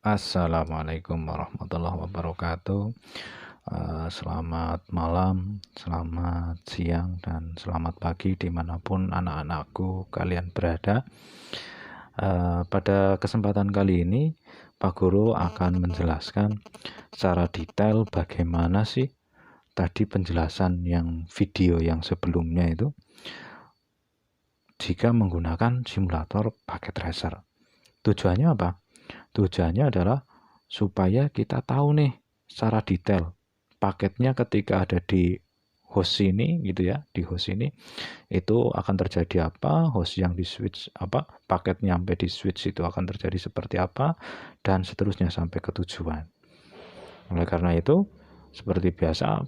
Assalamualaikum warahmatullahi wabarakatuh. Selamat malam, selamat siang, dan selamat pagi dimanapun anak-anakku kalian berada. Pada kesempatan kali ini, Pak Guru akan menjelaskan secara detail bagaimana sih tadi penjelasan yang video yang sebelumnya itu jika menggunakan simulator paket tracer. Tujuannya apa? Tujuannya adalah supaya kita tahu nih secara detail paketnya ketika ada di host ini gitu ya, di host ini itu akan terjadi apa, host yang di switch apa, paketnya sampai di switch itu akan terjadi seperti apa, dan seterusnya sampai ke tujuan. Oleh karena itu, seperti biasa,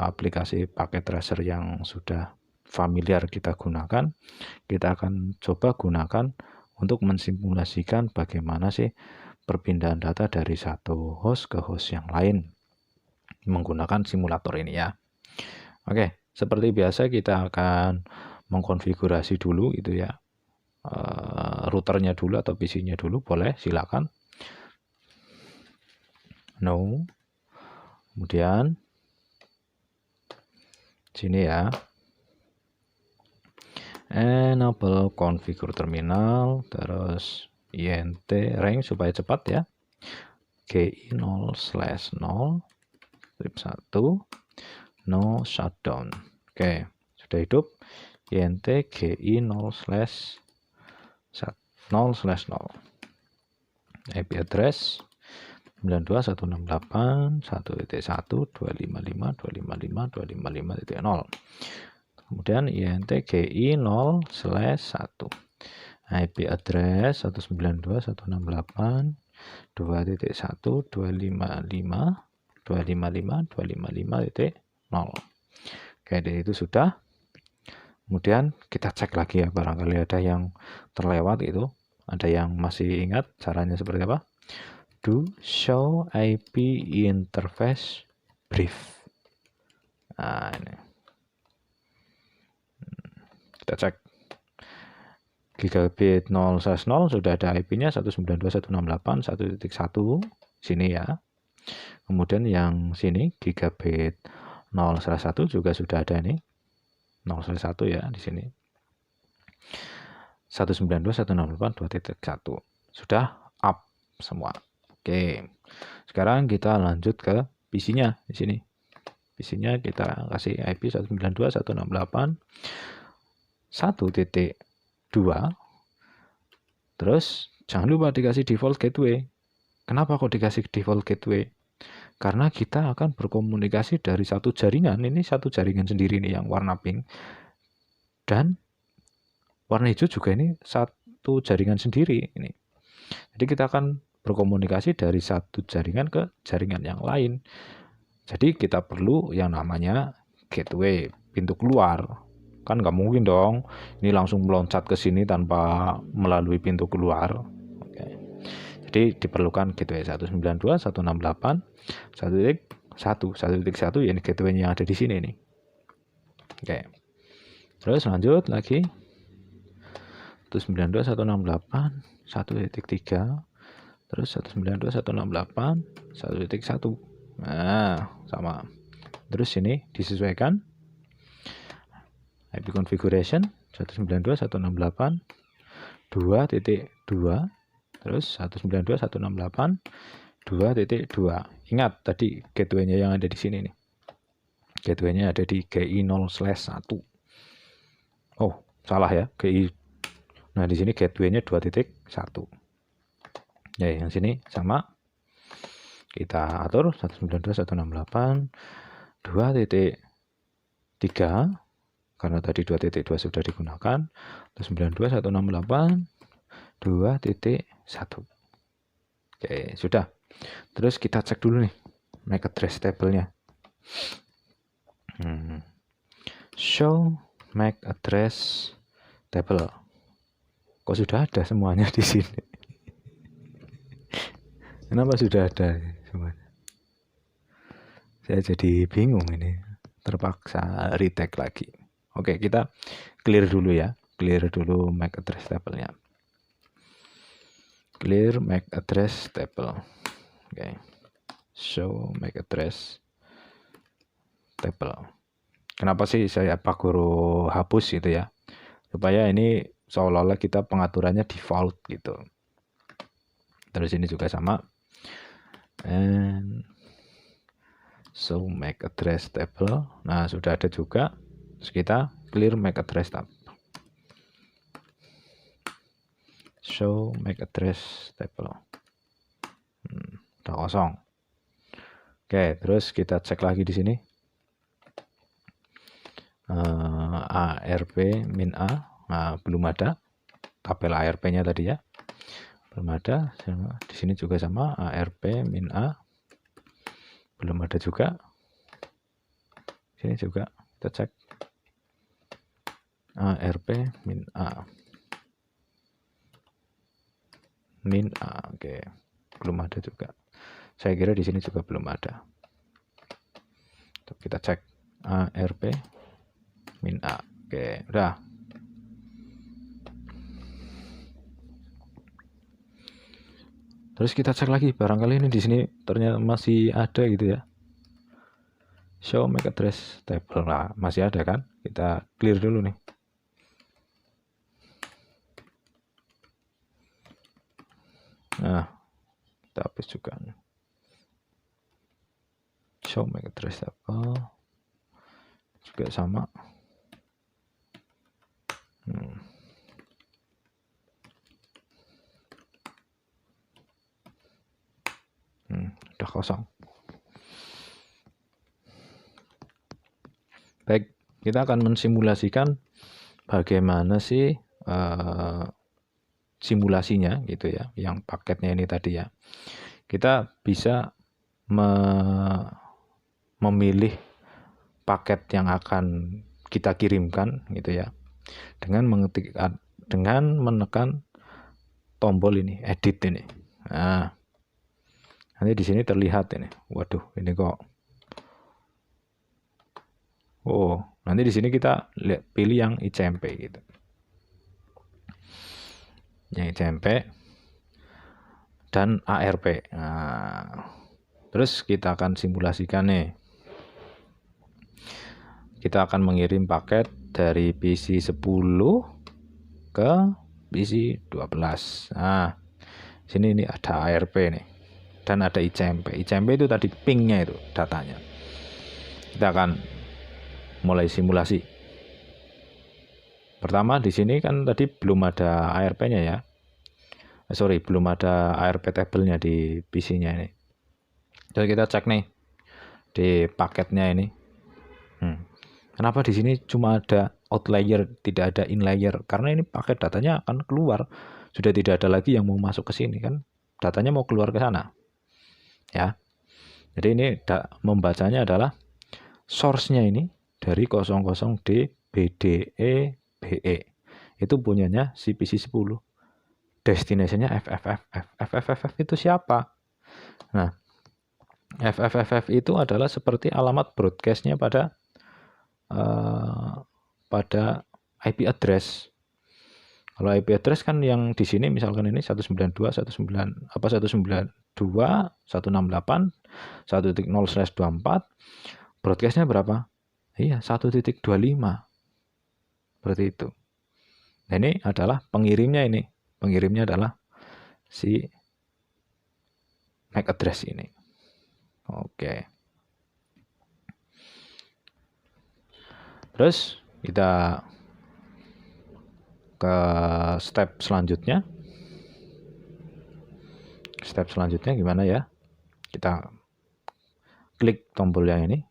aplikasi paket tracer yang sudah familiar kita gunakan, kita akan coba gunakan untuk mensimulasikan bagaimana sih perpindahan data dari satu host ke host yang lain menggunakan simulator ini ya. Oke, seperti biasa kita akan mengkonfigurasi dulu itu ya, routernya dulu atau PC-nya dulu, boleh silakan. No, kemudian sini ya, enable configure terminal, terus int range supaya cepat ya, GI 0/0 strip 1 no shutdown. Oke, sudah hidup. int GI 0/0/0 IP address 92.168.1.1.255.255.255.0. Kemudian int GI 0/1 IP address 192.168.2.1.255.255.255.0. Oke, dari itu sudah. Kemudian kita cek lagi ya, barangkali ada yang terlewat itu, ada yang masih ingat caranya seperti apa. Do show IP interface brief. Nah, ini kita cek gigabit 0/0 sudah ada IP-nya 192.168.1.1 sini ya. Kemudian yang sini gigabit 0/1 juga sudah ada nih 0/1 ya di sini 192.168.2.1 sudah up semua. Oke, sekarang kita lanjut ke PC-nya di sini. PC-nya kita kasih IP 192.168.1.2. Terus jangan lupa dikasih default gateway. Kenapa kok dikasih default gateway? Karena kita akan berkomunikasi dari satu jaringan. Ini satu jaringan sendiri nih yang warna pink. Dan warna hijau juga ini satu jaringan sendiri ini. Jadi kita akan berkomunikasi dari satu jaringan ke jaringan yang lain. Jadi kita perlu yang namanya gateway, pintu keluar. Kan nggak mungkin dong ini langsung meloncat ke sini tanpa melalui pintu keluar. Oke. Jadi diperlukan gateway 192.168.1.1 ya, ini gateway yang ada di sini nih. Oke. Terus lanjut lagi 192.168.1.3 terus 192.168.1.1. Nah, sama. Terus ini disesuaikan IP configuration 192.168.2.2 terus 192.168.2.2. Ingat tadi gateway-nya yang ada di sini nih. Gateway-nya ada di GI 0/1. Oh, salah ya, GI. Nah, di sini gateway-nya 2.1. Ya, yang sini sama. Kita atur 192.168.2.3 karena tadi 2.2 sudah digunakan. 192.168.2.1. Oke, sudah. Terus kita cek dulu nih MAC address table-nya. Show MAC address table. Kok sudah ada semuanya di sini? Kenapa sudah ada semuanya? Saya jadi bingung ini. Terpaksa retake lagi. Oke, kita clear dulu ya. Clear dulu MAC address table-nya. clear MAC address table. Oke. Show MAC address table. Kenapa sih Pak Guru hapus gitu ya? Supaya ini seolah-olah kita pengaturannya default gitu. Terus ini juga sama. And show MAC address table. Nah, sudah ada juga. Terus kita clear MAC address tab. Show MAC address table. Udah kosong. Oke, terus kita cek lagi di sini. ARP min A. Nah, belum ada tabel ARP-nya tadi ya. Belum ada. Di sini juga sama ARP min A. Belum ada juga. Sini juga kita cek ARP min A. Min A. Oke. Belum ada juga. Saya kira di sini juga belum ada. Kita cek ARP min A. Oke, udah. Terus kita cek lagi, barangkali ini di sini ternyata masih ada gitu ya. Show MAC address table. Nah, masih ada kan? Kita clear dulu nih. Nah, kita hapus juga. Show MAC address table. Juga sama. Udah kosong. Baik, kita akan mensimulasikan bagaimana sih simulasinya gitu ya, yang paketnya ini tadi ya. Kita bisa memilih paket yang akan kita kirimkan gitu ya, dengan menekan tombol ini, edit ini. Nah, nanti di sini terlihat ini. Waduh, ini kok. Oh, nanti di sini kita pilih yang ICMP gitu. Yang ICMP dan ARP. Nah, terus kita akan simulasikan nih. Kita akan mengirim paket dari PC 10 ke PC 12. Nah, sini ini ada ARP nih. Dan ada ICMP. ICMP itu tadi pingnya itu datanya. Kita akan mulai simulasi. Pertama di sini kan tadi belum ada ARP-nya ya. Belum ada ARP table-nya di PC-nya ini. Jadi kita cek nih di paketnya ini. Kenapa di sini cuma ada outlayer, tidak ada inlayer? Karena ini paket datanya akan keluar. Sudah tidak ada lagi yang mau masuk ke sini kan. Datanya mau keluar ke sana. Ya. Jadi ini membacanya adalah source-nya ini dari 00D BDE BE. Itu punyanya si PC 10. Destination-nya FFFF. FFFF itu siapa? Nah, FFFF itu adalah seperti alamat broadcast-nya pada IP address. Kalau IP address kan yang di sini misalkan ini 192.168, 1.0/24, broadcast-nya berapa? Iya, 1.25. Seperti itu. Nah, ini adalah pengirimnya ini. Pengirimnya adalah si MAC address ini. Oke. Terus kita ke step selanjutnya. Step selanjutnya gimana ya? Kita klik tombol yang ini.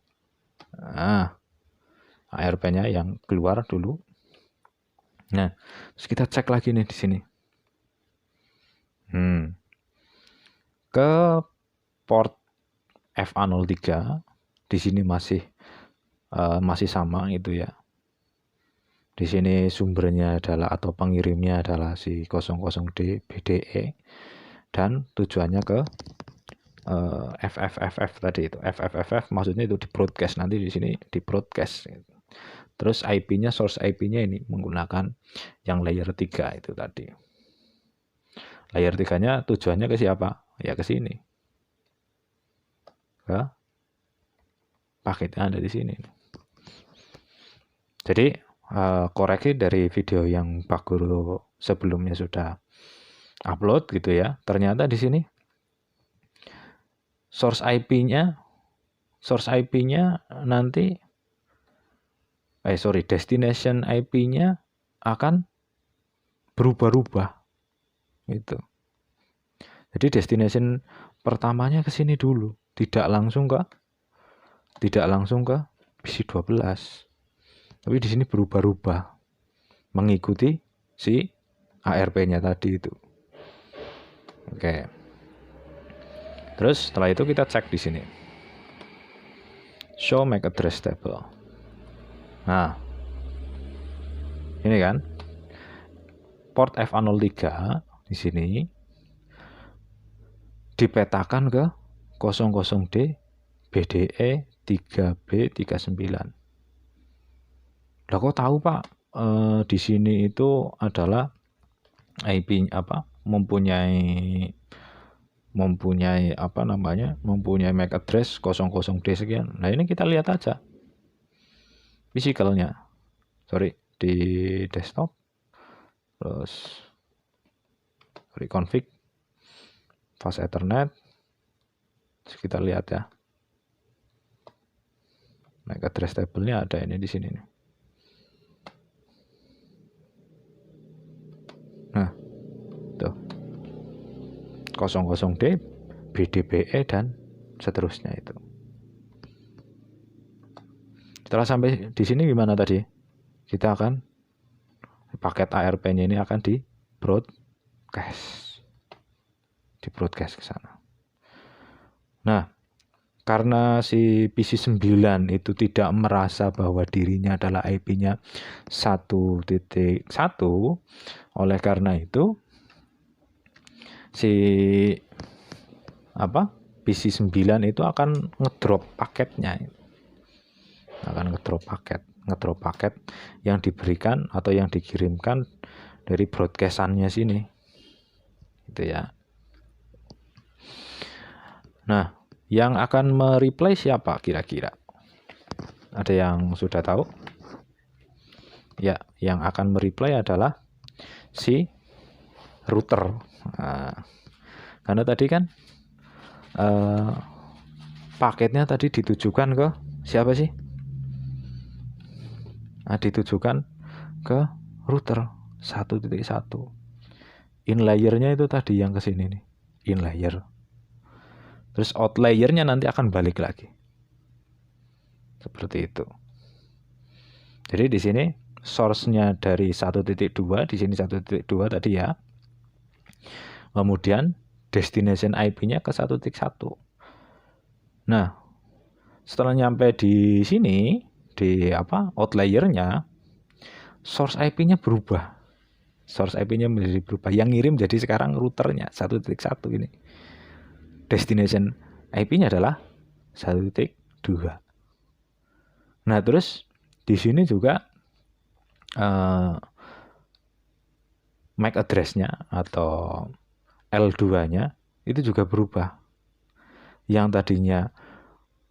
Nah, ARP-nya yang keluar dulu. Nah, terus kita cek lagi nih di sini. Ke port FA03 di sini masih sama itu ya. Di sini sumbernya adalah atau pengirimnya adalah si 00D BDE dan tujuannya ke FFFF tadi itu. FFFF maksudnya itu di broadcast, nanti di sini di broadcast. Terus IP-nya, source IP-nya ini menggunakan yang layer 3 itu tadi. Layer 3-nya tujuannya ke siapa? Ya ke sini. Ke paketnya ada di sini. Jadi koreksi dari video yang Pak Guru sebelumnya sudah upload gitu ya. Ternyata di sini source IP-nya nanti destination IP-nya akan berubah-ubah gitu. Jadi destination pertamanya ke sini dulu, tidak langsung ke PC12. Tapi di sini berubah-ubah mengikuti si ARP-nya tadi itu. Oke. Terus setelah itu kita cek di sini. Show MAC address table. Nah, ini kan port FA03 di sini dipetakan ke 00D BDE 3B39. Lah kok tahu Pak? Di sini itu adalah IP mempunyai MAC address 00D sekian. Nah, ini kita lihat aja physicalnya. Di desktop. Terus reconfig fast ethernet. Terus kita lihat ya. MAC address table-nya ada ini di sini nih. Nah, tuh 00D, BDBE dan seterusnya itu. Setelah sampai di sini gimana tadi? Kita akan paket ARP-nya ini akan di broadcast ke sana. Nah, karena si PC9 itu tidak merasa bahwa dirinya adalah IP-nya 1.1, oleh karena itu si PC9 itu akan ngedrop paketnya. Ngedrop paket yang diberikan atau yang dikirimkan dari broadcast-annya sini. Gitu ya. Nah, yang akan mereplay siapa kira-kira? Ada yang sudah tahu? Ya, yang akan mereplay adalah si router. Nah, karena tadi kan paketnya tadi ditujukan ke siapa sih? Nah, ditujukan ke router 1.1. In-layer-nya itu tadi yang ke sini nih. In-layer. Terus out-layer-nya nanti akan balik lagi. Seperti itu. Jadi di sini source-nya dari 1.2, di sini 1.2 tadi ya. Kemudian destination IP-nya ke 1.1. Nah, setelah nyampe di sini, di outlayer-nya, source IP-nya berubah. Source IP-nya menjadi berubah. Yang ngirim jadi sekarang routernya 1.1 ini. Destination IP-nya adalah 1.2. Nah, terus di sini juga MAC address-nya atau L2-nya itu juga berubah. Yang tadinya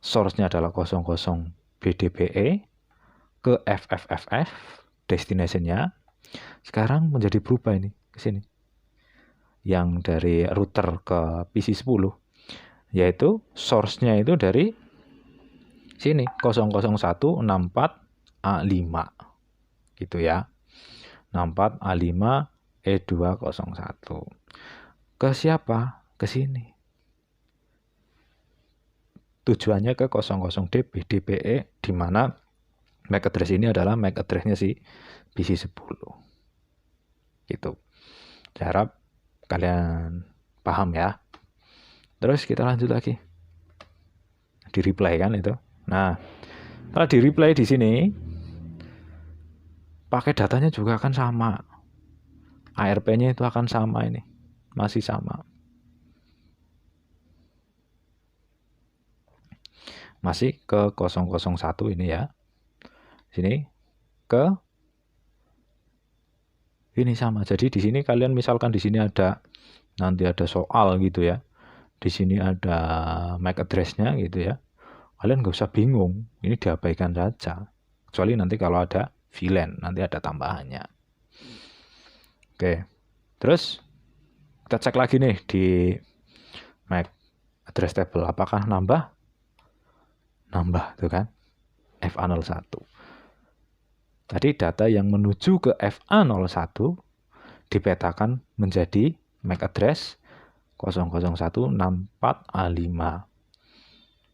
source-nya adalah 00 BDBE ke FFFF destination-nya sekarang menjadi berubah ini ke sini. Yang dari router ke PC10 yaitu source-nya itu dari sini 00164A5 gitu ya. 64A5 E201. Ke siapa? Ke sini. Tujuannya ke 00D BDBE di mana MAC address ini adalah MAC address-nya si PC10. Gitu. Saya harap kalian paham ya. Terus kita lanjut lagi. Di replay kan itu. Nah, kalau di replay di sini pakai datanya juga akan sama. ARP-nya itu akan sama ini. Masih sama. Masih ke 001 ini ya. Sini ke ini sama. Jadi di sini kalian misalkan di sini ada nanti ada soal gitu ya, di sini ada MAC address-nya gitu ya, kalian nggak usah bingung, ini diabaikan saja. Kecuali nanti kalau ada VLAN, nanti ada tambahannya. Oke, terus kita cek lagi nih di MAC address table, apakah nambah? Nambah tuh kan, FA01. Tadi data yang menuju ke FA01 dipetakan menjadi MAC address 00164A5,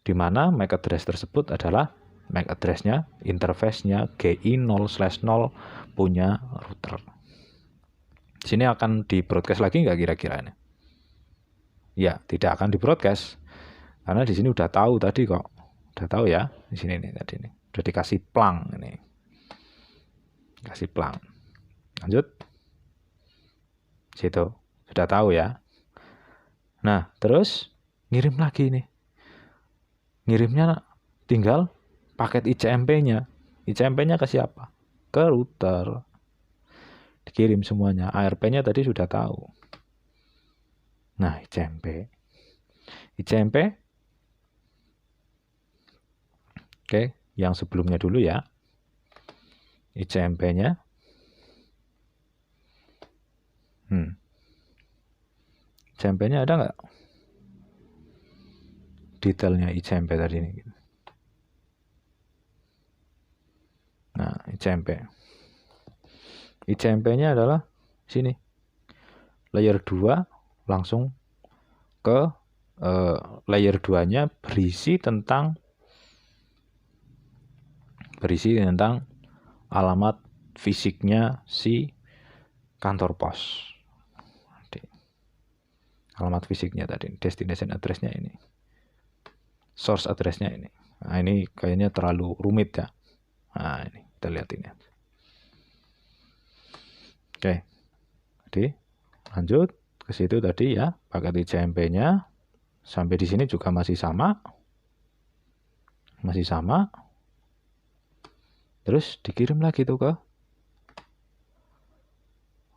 di mana MAC address tersebut adalah MAC address-nya, interface-nya GI0/0 punya router. Di sini akan di broadcast lagi nggak kira-kira ini? Ya, tidak akan di broadcast karena di sini udah tahu tadi kok, udah tahu ya di sini nih tadi nih, udah dikasih plang ini, kasih plang. Lanjut, situ sudah tahu ya. Nah, terus ngirim lagi nih. Ngirimnya tinggal paket ICMP-nya. ICMP-nya ke siapa? Ke router. Dikirim semuanya. ARP-nya tadi sudah tahu. Nah, ICMP. ICMP. Oke, yang sebelumnya dulu ya. ICMP-nya. ICMP-nya ada nggak? Detailnya ICMP tadi ini. Nah, ICMP. ICMP-nya adalah sini. Layer 2 langsung ke layer 2-nya berisi tentang alamat fisiknya si kantor pos. Alamat fisiknya tadi, destination address-nya ini, source address-nya ini. Nah, ini kayaknya terlalu rumit ya. Nah, ini kita lihat ini. Oke, jadi lanjut ke situ tadi ya, paket ICMP-nya sampai di sini juga masih sama, terus dikirim lagi tuh ke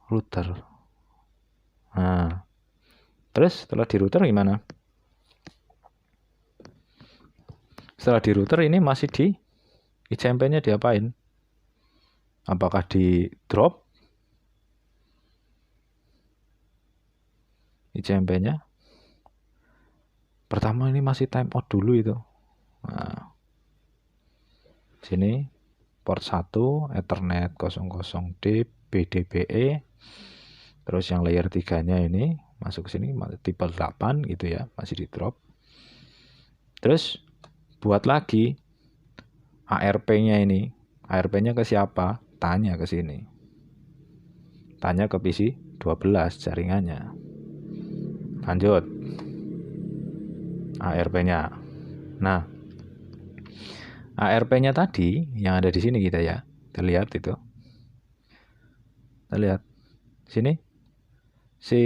router. Nah, terus setelah di router gimana? Setelah di router ini masih di ICMP-nya diapain? Apakah di drop ICMP-nya? Pertama ini masih timeout dulu itu. Nah, sini port 1 Ethernet 00D BDBE. Terus yang layer 3-nya ini masuk ke sini tipe 8 gitu ya, masih di drop. Terus buat lagi ARP-nya ini. ARP-nya ke siapa? Tanya ke sini. Tanya ke PC 12 jaringannya. Lanjut. ARP-nya. Nah, ARP-nya tadi yang ada di sini kita ya. Kita lihat itu. Kita lihat. Sini. Si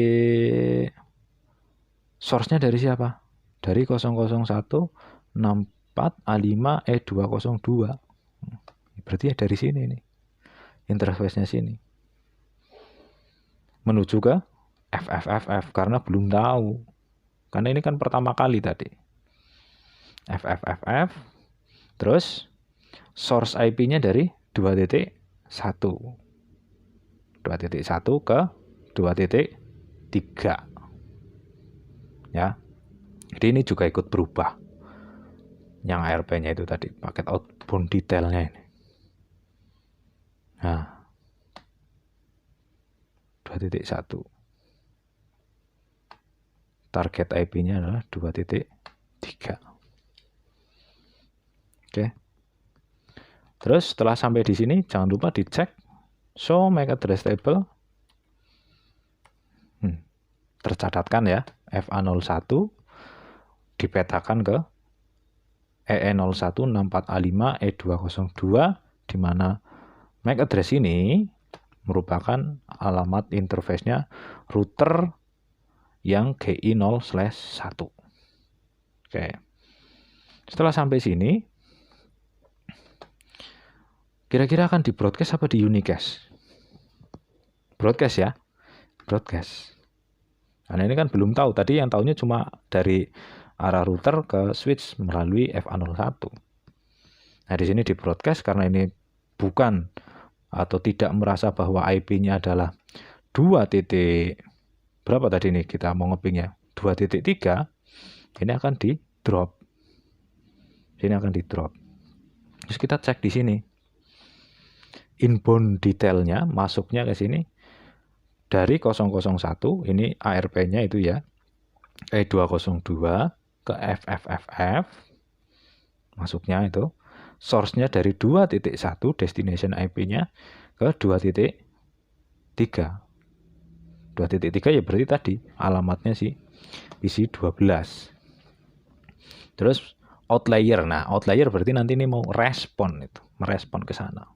source-nya dari siapa? Dari 00164A5E202. Berarti ya dari sini nih. Interface-nya sini. Menuju ke FFFF karena belum tahu. Karena ini kan pertama kali tadi. FFFF. Terus source IP-nya dari 2.1. 2.1 ke 2.3. Ya. Jadi ini juga ikut berubah. Yang ARP-nya itu tadi, paket outbound detailnya ini. Nah. 2.1. Target IP-nya adalah 2.3. Oke. Terus setelah sampai di sini jangan lupa dicek show MAC address table. Tercatatkan ya, FA01 dipetakan ke EE0164A5E202, di mana MAC address ini merupakan alamat interface-nya router yang GI0/1. Oke. Setelah sampai sini, kira-kira akan di broadcast apa di unicast? Broadcast ya. Broadcast. Karena ini kan belum tahu. Tadi yang tahunya cuma dari arah router ke switch melalui FA01. Nah, di sini di broadcast karena ini bukan atau tidak merasa bahwa IP-nya adalah 2 titik berapa tadi nih kita mau ngepingnya 2.3, ini akan di drop. Sini akan di drop. Terus kita cek di sini. Inbound detailnya masuknya ke sini dari 001 ini ARP-nya itu ya. 202 ke FFFF masuknya itu. Source-nya dari 2.1 destination IP-nya ke 2.3. 2.3 ya berarti tadi alamatnya sih isi 12. Terus outlier. Nah, outlier berarti nanti ini mau respon itu, merespon ke sana.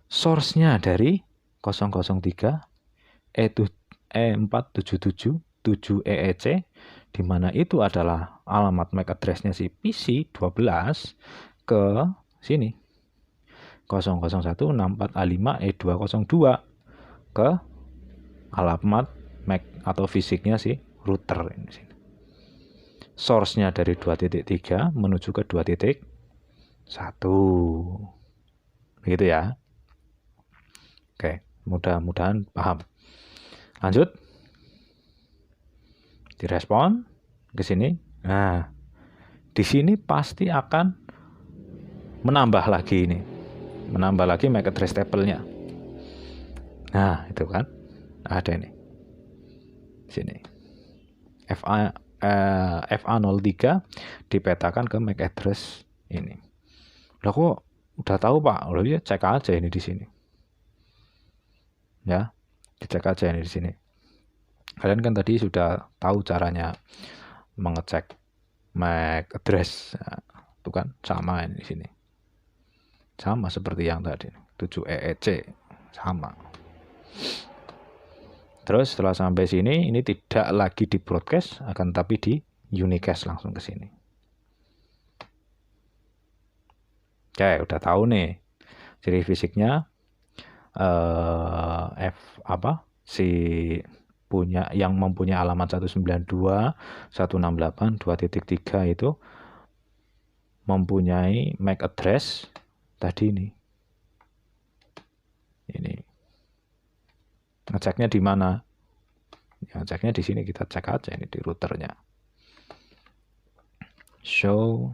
Source-nya dari 003 E477 7 EEC di mana itu adalah alamat MAC address-nya si PC 12 ke sini 00164A5E202 ke alamat MAC atau fisiknya si router ini sini. Source-nya dari 2.3 menuju ke 2.1. Begitu ya. Oke, mudah-mudahan paham. Lanjut. Direspon ke sini. Nah, di sini pasti akan menambah lagi ini. Menambah lagi MAC address table-nya. Nah, itu kan. Ada ini. Sini. FA03 dipetakan ke MAC address ini. Lah kok udah tahu Pak? Udah ya cek aja ini di sini. Ya, dicek aja ini di sini. Kalian kan tadi sudah tahu caranya mengecek MAC address. Nah, itu kan sama ini di sini. Sama seperti yang tadi 7 EEC sama. Terus setelah sampai sini ini tidak lagi di broadcast akan tapi di unicast langsung ke sini. Oke, udah tahu nih. Ciri fisiknya si punya yang mempunyai alamat 192.168.2.3 itu mempunyai MAC address tadi ini. Ini ngeceknya di mana? Ya, ngeceknya di sini, kita cek aja ini di routernya. Show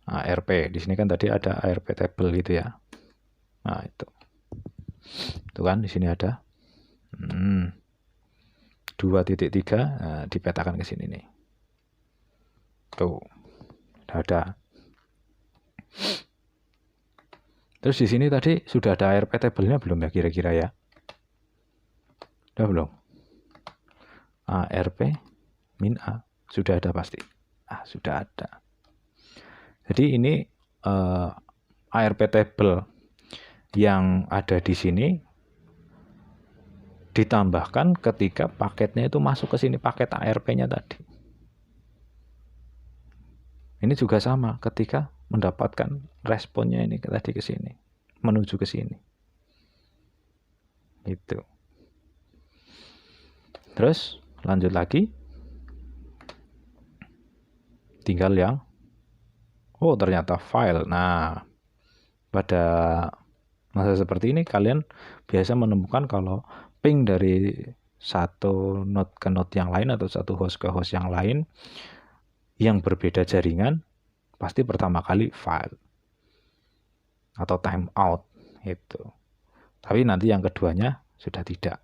ARP. Di sini kan tadi ada ARP table gitu ya. Nah, itu. Itu kan di sini ada 2.3 dipetakan ke sini nih. Tuh. Ada. Terus di sini tadi sudah ada ARP table-nya belum ya kira-kira ya? Udah belum? ARP min A sudah ada pasti. Sudah ada. Jadi ini ARP table yang ada di sini ditambahkan ketika paketnya itu masuk ke sini, paket ARP-nya tadi. Ini juga sama ketika mendapatkan responnya ini tadi ke sini, menuju ke sini. Itu. Terus lanjut lagi. Tinggal yang ternyata file. Nah, pada masa seperti ini kalian biasa menemukan kalau ping dari satu node ke node yang lain atau satu host ke host yang lain yang berbeda jaringan, pasti pertama kali file atau timeout itu. Tapi nanti yang keduanya sudah tidak.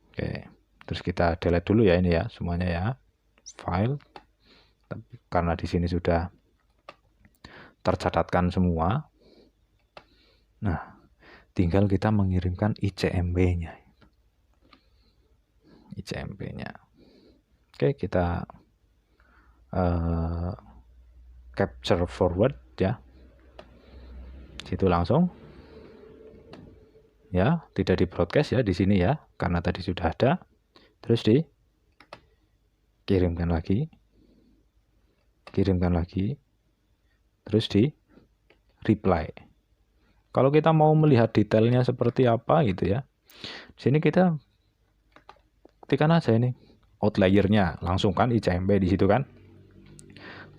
Oke, terus kita delete dulu ya ini ya semuanya ya. File. Karena di sini sudah tercatatkan semua. Nah, tinggal kita mengirimkan ICMP-nya. ICMP-nya. Oke, kita capture forward ya. Situ langsung. Ya, tidak di broadcast ya di sini ya, karena tadi sudah ada. Terus dikirimkan lagi. Kirimkan lagi. Terus di reply. Kalau kita mau melihat detailnya seperti apa gitu ya, sini kita ketikkan aja ini outlier-nya, langsung kan ICMP di situ kan.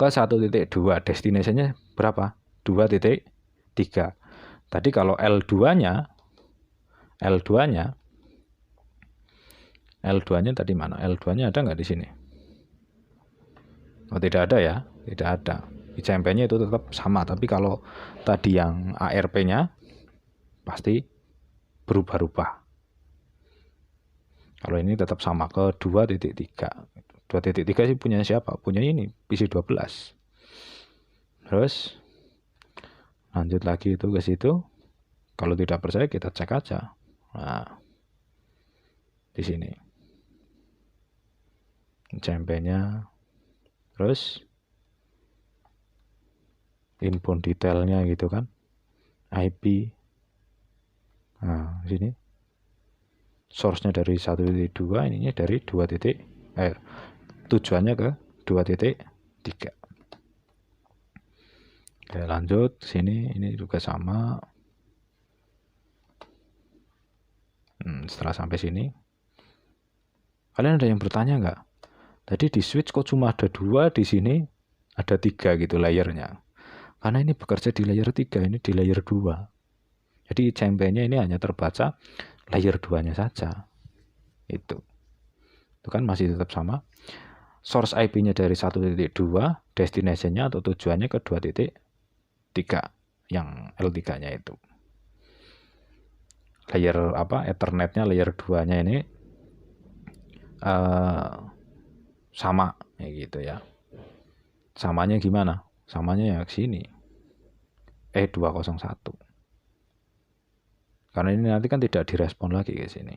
Ke 1.2, destination-nya berapa? 2.3. Tadi kalau L2-nya tadi mana? L2-nya ada nggak di sini? Oh, tidak ada ya, tidak ada. ICMP-nya itu tetap sama, tapi kalau tadi yang ARP-nya pasti berubah-ubah. Kalau ini tetap sama ke 2.3. 2.3 sih punya siapa? Punya ini PC12. Terus lanjut lagi itu ke situ. Kalau tidak percaya kita cek aja. Nah, di sini ICMP-nya, terus input detailnya gitu kan, IP. Nah, di sini source-nya dari 1.2, ininya dari 2. Tujuannya ke 2.3. Oke, lanjut sini, ini juga sama. Setelah sampai sini, kalian ada yang bertanya nggak? Tadi di switch kok cuma ada 2, di sini ada 3 gitu layernya. Karena ini bekerja di layer 3, ini di layer 2. Jadi ICMP-nya ini hanya terbaca layer 2-nya saja. Itu kan masih tetap sama. Source IP-nya dari 1.2, destination-nya atau tujuannya ke 2.3, yang L3-nya itu. Layer Ethernet-nya layer 2-nya ini sama ya gitu ya. Samanya gimana? Samanya ya ke sini. E201. Karena ini nanti kan tidak direspon lagi ke sini.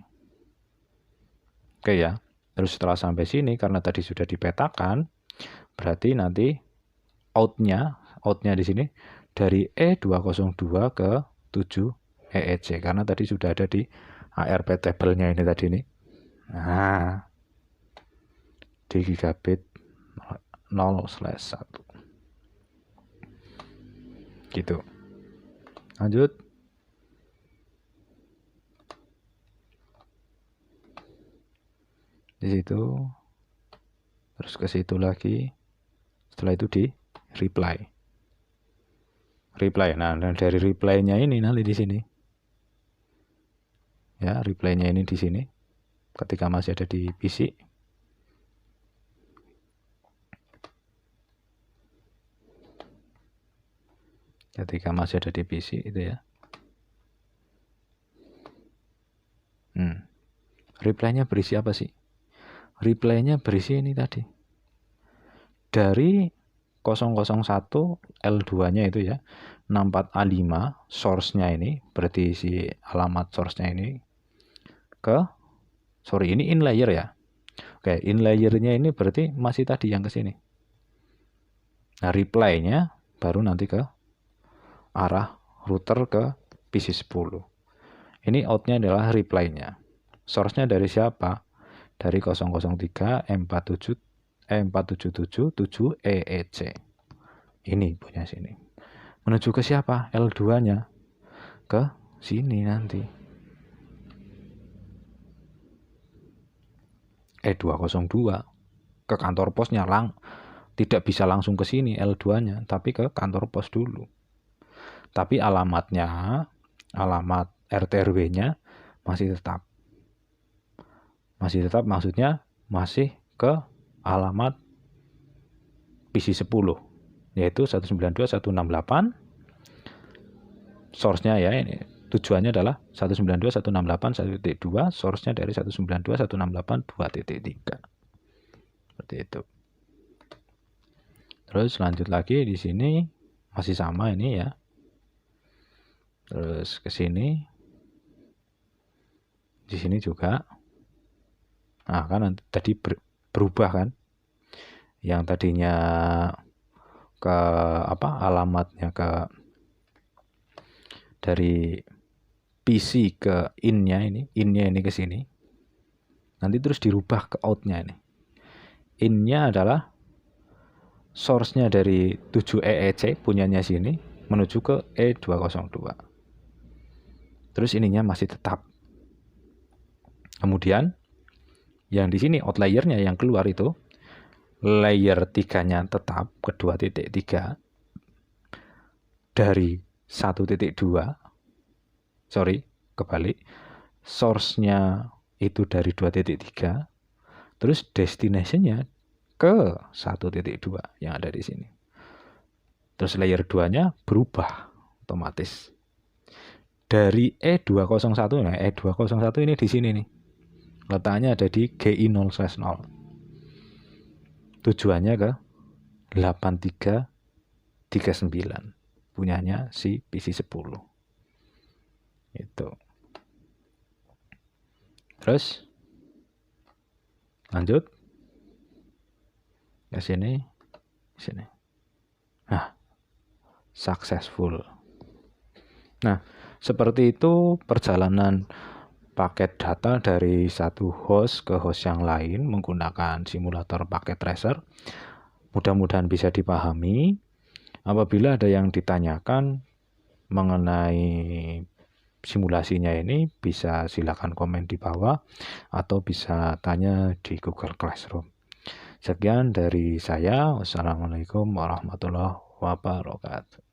Oke ya. Terus setelah sampai sini, karena tadi sudah dipetakan, berarti nanti outnya di sini dari E202 ke 7 EEC, karena tadi sudah ada di ARP table-nya ini tadi nih. Nah, di gigabit 0/1 gitu. Lanjut. Di situ, terus ke situ lagi. Setelah itu di reply. Nah, dan dari reply-nya ini nanti di sini. Ya, reply-nya ini di sini. Ketika masih ada di PC. Ketika masih ada di PC itu ya. Reply-nya berisi apa sih? Reply-nya berisi ini tadi. Dari 001 L2-nya itu ya, 64A5 source-nya ini, berarti si alamat source-nya ini ini in layer ya. Oke, in layer-nya ini berarti masih tadi yang ke sini. Nah, reply-nya baru nanti ke arah router ke PC10. Ini out-nya adalah reply-nya. Source-nya dari siapa? Dari 003 477 EEC. Ini punya sini. Menuju ke siapa? L2-nya. Ke sini nanti. E202 ke kantor posnya tidak bisa langsung ke sini L2-nya, tapi ke kantor pos dulu. Tapi alamat RT RW-nya masih tetap maksudnya masih ke alamat PC10, yaitu 192.168. Source-nya ya ini, tujuannya adalah 192.168.1.2, source-nya dari 192.168.2.3. Seperti itu. Terus lanjut lagi di sini masih sama ini ya. Terus ke sini. Di sini juga. Nah, kan tadi berubah kan. Yang tadinya ke alamatnya ke dari PC ke innya ini ke sini. Nanti terus dirubah ke outnya ini. Innya adalah source-nya dari 7 EEC punyanya sini menuju ke E202. Terus ininya masih tetap. Kemudian yang di sini outlier-nya yang keluar itu layer 3-nya tetap ke 2.3 dari 1.2. Sorry, kebalik. Source-nya itu dari 2.3, terus destination-nya ke 1.2 yang ada di sini. Terus layer 2-nya berubah otomatis. Dari E201, nah E201 ini di sini nih. Letaknya ada di GI0/0. Tujuannya ke 8339. Punyanya si PC10. Itu. Terus lanjut ke sini. Nah, successful. Nah, seperti itu perjalanan paket data dari satu host ke host yang lain menggunakan simulator paket tracer. Mudah-mudahan bisa dipahami. Apabila ada yang ditanyakan mengenai simulasinya ini, bisa silakan komen di bawah atau bisa tanya di Google Classroom. Sekian dari saya. Wassalamualaikum warahmatullahi wabarakatuh.